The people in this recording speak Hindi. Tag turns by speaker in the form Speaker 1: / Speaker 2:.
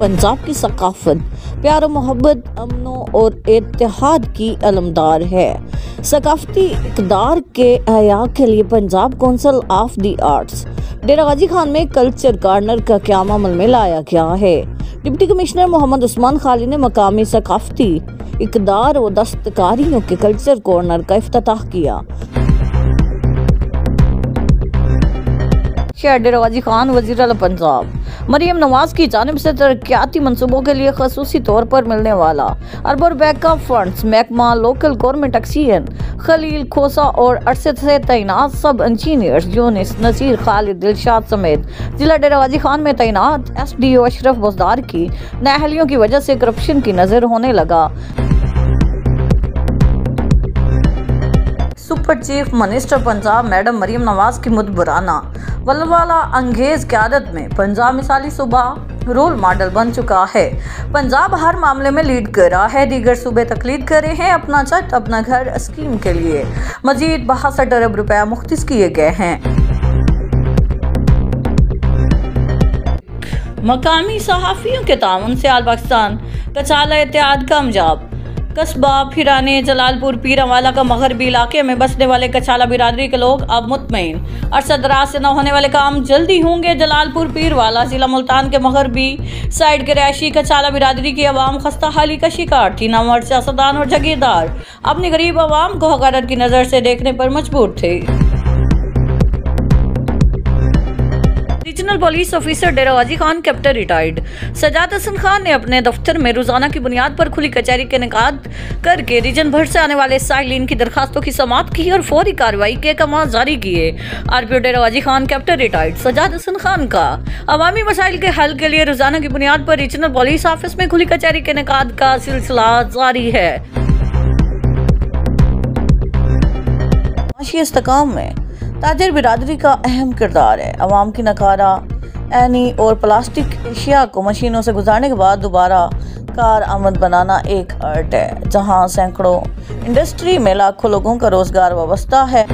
Speaker 1: पंजाब की सकाफत प्यार मोहब्बत अमनो और इत्तेहाद की अलमदार है। सकाफती इक़दार के अहया के लिए Punjab Council of the Arts Dera Ghazi Khan में कल्चर कॉर्नर का क़याम अमल में लाया गया है। डिप्टी कमिश्नर मोहम्मद उस्मान खाली ने मकामी सकाफती इक़दार व दस्तकारियों के कल्चर कॉर्नर का इफ्तिताह किया। शेर डेरा गाजी खान वज़ीर आला पंजाब मरियम नवाज की जानिब से तरक्याती मनसूबों के लिए खसूसी तौर पर मिलने वाला अरब बैकअप फंड्स महकमा लोकल गवर्नमेंट एक्सीजन खलील खोसा और अरसे से तैनात सब इंजीनियर्स यूनिस नसीर खालिद दिलशाद समेत जिला डेरा गाजी खान में तैनात SDO अशरफ बुजदार की नाअहलियों की वजह से करप्शन की नजर होने लगा। Super chief minister Punjab madam Maryam Nawaz की मुदबराना वलवाला अंगेज क़यादत में पंजाब मिसाली सूबा रोल मॉडल बन चुका है। पंजाब हर मामले में लीड कर रहा है। दीगर सूबे तकलीद कर रहे हैं। अपना छत अपना घर स्कीम के लिए मजीद 62 अरब रुपया मुख्तस किए गए हैं। मकामी सहाफ़ियों के ताउन से आल पाकिस्तान कचाला इत्तेहाद कामयाब। कस्बा फिराने जलालपुर पीरावाला का मगरबी इलाके में बसने वाले कचाला बिरादरी के लोग अब मुतमईन। अरसद दराज से न होने वाले काम जल्दी होंगे। जलालपुर पीरवाला जिला मुल्तान के मगरबी साइड के रहायशी कचाला बिरादरी की आवाम खस्ता हाली का शिकार थी। नामवर सियासतदान और जागीरदार अपनी गरीब आवाम को हक़ारत की नज़र से देखने पर मजबूर थे। रीजनल पुलिस ऑफिसर डेरा गाजी खान कैप्टन रिटायर्ड सजाद हसन खान ने अपने दफ्तर में रोजाना की बुनियाद पर खुली कचहरी के इनेकाद करके रीजन भर से आने वाले साइलिन की दरखास्तों की समाअत की और फौरी कार्रवाई के अहकाम जारी किए। RPO डेरा गाजी खान कैप्टन रिटायर्ड सजाद हसन खान का अवामी मसाइल के हल के लिए रोजाना की बुनियाद पर रीजनल पुलिस ऑफिस में खुली कचहरी के इनेकाद का सिलसिला जारी है। माशी इस्तेकाम में ताजर बिरादरी का अहम किरदार है। अवाम की नकारा एनी और प्लास्टिक एशिया को मशीनों से गुजारने के बाद दोबारा कार आमद बनाना एक आर्ट है, जहां सैकड़ों इंडस्ट्री में लाखों लोगों का रोजगार वाबस्ता है।